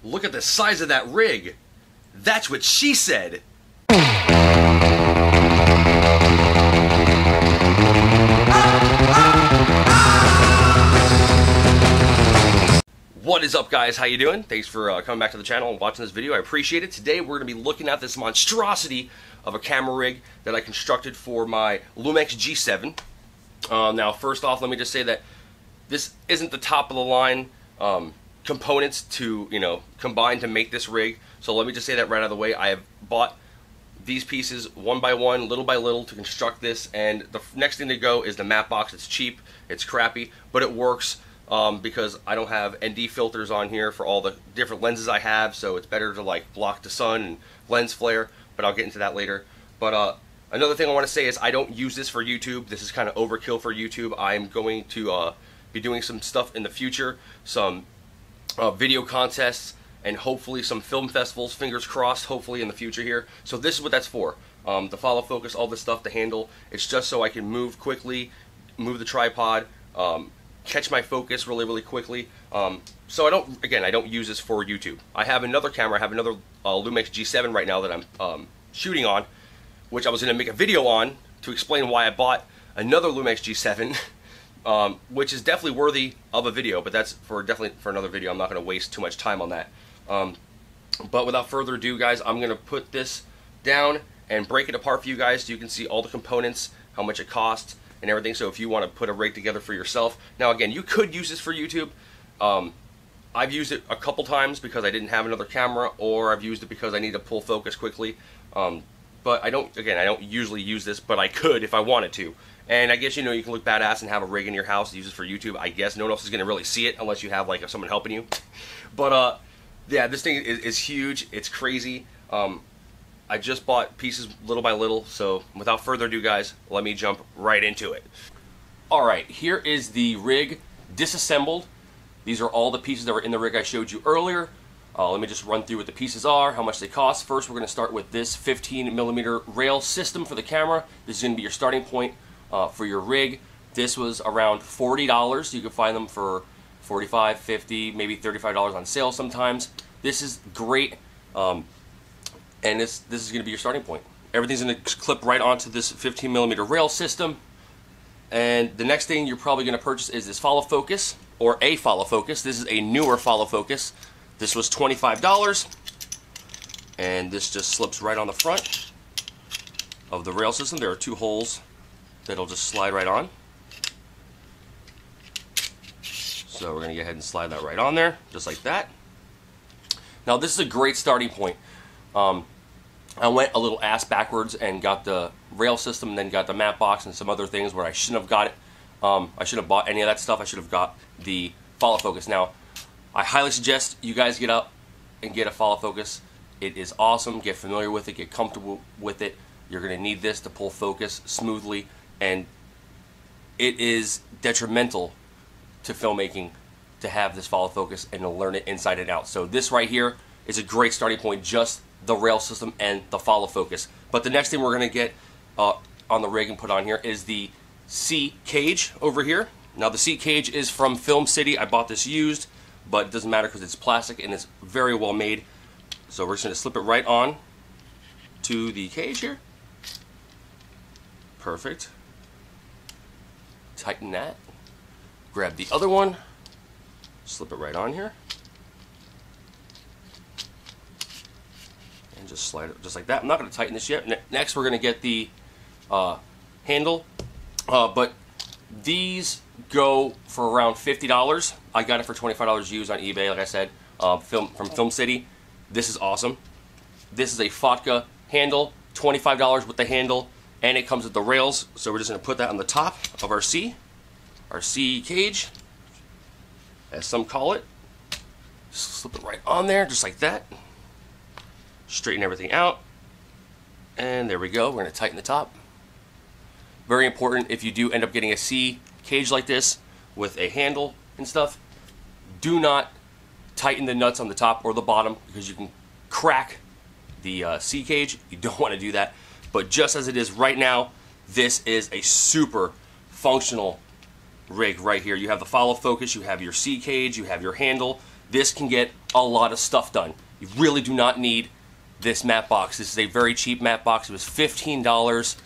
Look at the size of that rig. That's what she said. What is up, guys? How you doing? Thanks for coming back to the channel and watching this video. I appreciate it. Today we're going to be looking at this monstrosity of a camera rig that I constructed for my Lumix G7. Now, first off, let me just say that this isn't the top of the line components to combine to make this rig. So let me just say that right out of the way. I have bought these pieces one by one, little by little, to construct this, and the next thing to go is the matte box. It's cheap, it's crappy, but it works because I don't have ND filters on here for all the different lenses I have, so it's better to like block the sun and lens flare, but I'll get into that later. But another thing I want to say is I don't use this for YouTube. This is kind of overkill for YouTube. I'm going to be doing some stuff in the future, some video contests, and hopefully some film festivals, fingers crossed, hopefully in the future here. So this is what that's for. The follow focus, all this stuff, the handle, it's just so I can move quickly, move the tripod, catch my focus really quickly. So I don't use this for YouTube. I have another camera, I have another Lumix G7 right now that I'm shooting on, which I was going to make a video on to explain why I bought another Lumix G7. Which is definitely worthy of a video, but that's definitely for another video. I'm not going to waste too much time on that. But without further ado, guys, I'm going to put this down and break it apart for you guys so you can see all the components, how much it costs, and everything. So if you want to put a rig together for yourself. Now again, you could use this for YouTube. I've used it a couple times because I didn't have another camera, or I've used it because I need to pull focus quickly. But I don't usually use this, but I could if I wanted to. And I guess, you can look badass and have a rig in your house, use it for YouTube. I guess no one else is going to really see it unless you have like someone helping you. But yeah, this thing is huge. It's crazy. I just bought pieces little by little. So without further ado, guys, let me jump right into it. Alright, here is the rig disassembled. These are all the pieces that were in the rig I showed you earlier. Let me just run through what the pieces are, how much they cost. First, we're going to start with this 15mm rail system for the camera. This is going to be your starting point for your rig. This was around $40. You can find them for $45, $50, maybe $35 on sale sometimes. This is great, and this is going to be your starting point. Everything's going to clip right onto this 15mm rail system. And the next thing you're probably going to purchase is this follow focus, or a follow focus. This is a newer follow focus. This was $25, and this just slips right on the front of the rail system. There are two holes that'll just slide right on. So we're going to go ahead and slide that right on there, just like that. Now this is a great starting point. I went a little ass backwards and got the rail system, and then got the matte box and some other things where I shouldn't have got it. I shouldn't have bought any of that stuff. I should have got the follow focus. Now, I highly suggest you guys get up and get a follow focus. It is awesome. Get familiar with it. Get comfortable with it. You're going to need this to pull focus smoothly, and it is detrimental to filmmaking to have this follow focus and to learn it inside and out. So this right here is a great starting point, just the rail system and the follow focus. But the next thing we're going to get on the rig and put on here is the C cage over here. Now the C cage is from Film City. I bought this used, but it doesn't matter because it's plastic and it's very well made. So we're just going to slip it right on to the cage here. Perfect. Tighten that. Grab the other one. Slip it right on here. And just slide it just like that. I'm not going to tighten this yet. Next we're going to get the handle. But these go for around $50. I got it for $25 used on eBay, like I said, from Film City. This is awesome. This is a Fotka handle, $25 with the handle, and it comes with the rails. So we're just going to put that on the top of our C cage, as some call it. Slip it right on there, just like that. Straighten everything out, and there we go. We're going to tighten the top. Very important, if you do end up getting a C cage like this with a handle and stuff, do not tighten the nuts on the top or the bottom because you can crack the C cage. You don't want to do that. But just as it is right now, this is a super functional rig right here. You have the follow focus, you have your C cage, you have your handle. This can get a lot of stuff done. You really do not need this matte box. This is a very cheap matte box. It was $15.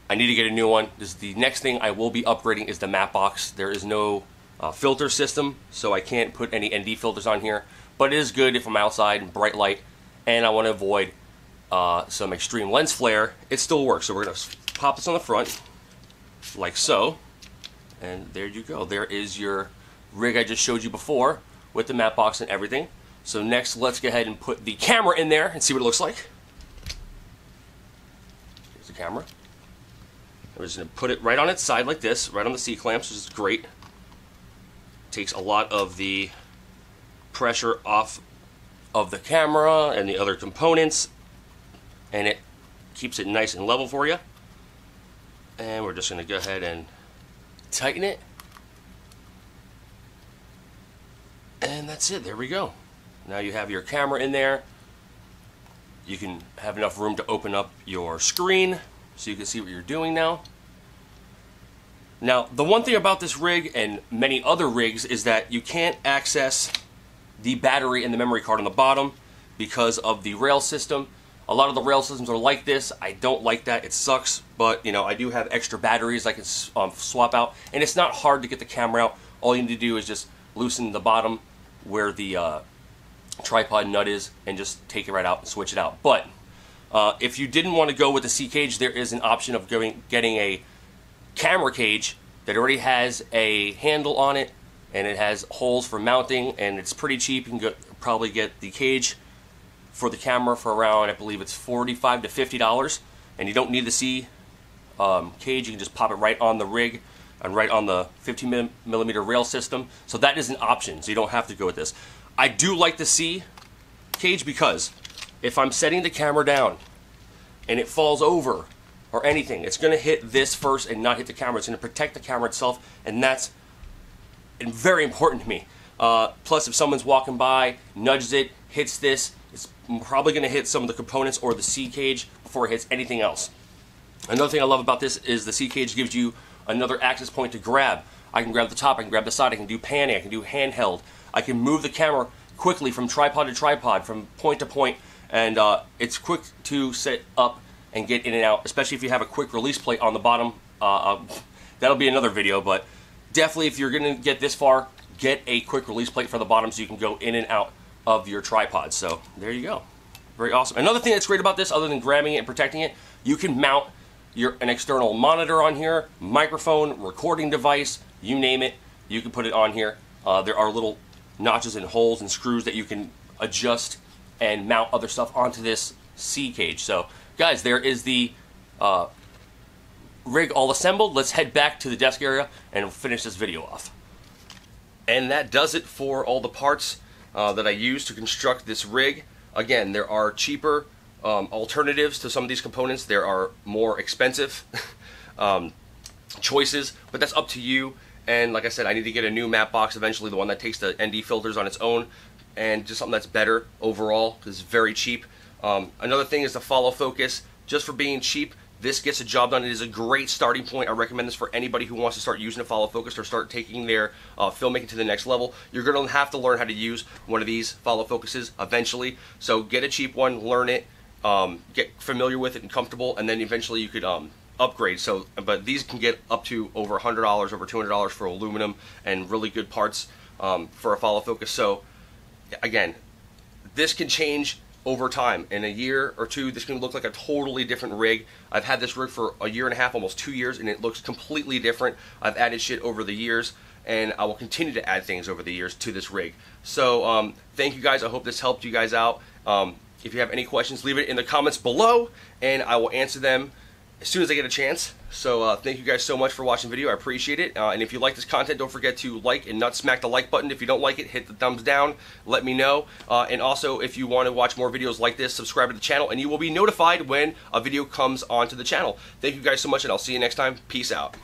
I need to get a new one. This is the next thing I will be upgrading is the matte box. There is no filter system, so I can't put any ND filters on here. But it is good if I'm outside in bright light and I want to avoid some extreme lens flare. It still works. So we're going to pop this on the front like so. And there you go. There is your rig I just showed you before with the matte box and everything. So next, let's go ahead and put the camera in there and see what it looks like. Here's the camera. I'm just going to put it right on its side like this, right on the C-clamps, which is great. Takes a lot of the pressure off of the camera and the other components, and it keeps it nice and level for you. And we're just going to go ahead and tighten it. And that's it. There we go. Now you have your camera in there. You can have enough room to open up your screen so you can see what you're doing now. Now, the one thing about this rig and many other rigs is that you can't access the battery and the memory card on the bottom because of the rail system. A lot of the rail systems are like this. I don't like that. It sucks, but you know, I do have extra batteries I can swap out, and it's not hard to get the camera out. All you need to do is just loosen the bottom where the tripod nut is and just take it right out and switch it out. But if you didn't want to go with the C cage, there is an option of getting a camera cage that already has a handle on it, and it has holes for mounting, and it's pretty cheap. You can probably get the cage for the camera for around, I believe it's $45 to $50, and you don't need the C cage. You can just pop it right on the rig and right on the 15mm rail system. So that is an option, so you don't have to go with this. I do like the C cage because if I'm setting the camera down and it falls over or anything, it's going to hit this first and not hit the camera. It's going to protect the camera itself, and that's very important to me. Plus, if someone's walking by, nudges it, hits this, it's probably going to hit some of the components or the C cage before it hits anything else. Another thing I love about this is the C cage gives you another access point to grab. I can grab the top, I can grab the side, I can do panning, I can do handheld. I can move the camera quickly from tripod to tripod, from point to point, and it's quick to set up and get in and out, especially if you have a quick release plate on the bottom. That'll be another video, but definitely if you're going to get this far, get a quick release plate for the bottom so you can go in and out of your tripod. So there you go. Very awesome. Another thing that's great about this, other than grabbing it and protecting it, you can mount an external monitor on here, microphone, recording device, you name it, you can put it on here. There are little notches and holes and screws that you can adjust and mount other stuff onto this C cage. So guys, there is the rig all assembled. Let's head back to the desk area and finish this video off. And that does it for all the parts that I used to construct this rig. Again, there are cheaper alternatives to some of these components. There are more expensive choices, but that's up to you. And like I said, I need to get a new matte box eventually, the one that takes the ND filters on its own, and just something that's better overall because it's very cheap. Another thing is the follow focus. Just for being cheap, this gets a job done. It is a great starting point. I recommend this for anybody who wants to start using a follow focus or start taking their filmmaking to the next level. You're going to have to learn how to use one of these follow focuses eventually. So get a cheap one, learn it, get familiar with it and comfortable, and then eventually you could upgrade. So, but these can get up to over $100, over $200 for aluminum and really good parts for a follow focus. So again, this can change over time. In a year or two, this can look like a totally different rig. I've had this rig for a year and a half, almost 2 years, and it looks completely different. I've added shit over the years, and I will continue to add things over the years to this rig. So thank you guys. I hope this helped you guys out. If you have any questions, leave it in the comments below, and I will answer them as soon as I get a chance. So thank you guys so much for watching the video. I appreciate it. And if you like this content, don't forget to like and not smack the like button. If you don't like it, hit the thumbs down. Let me know. And also, if you want to watch more videos like this, subscribe to the channel, and you will be notified when a video comes onto the channel. Thank you guys so much, and I'll see you next time. Peace out.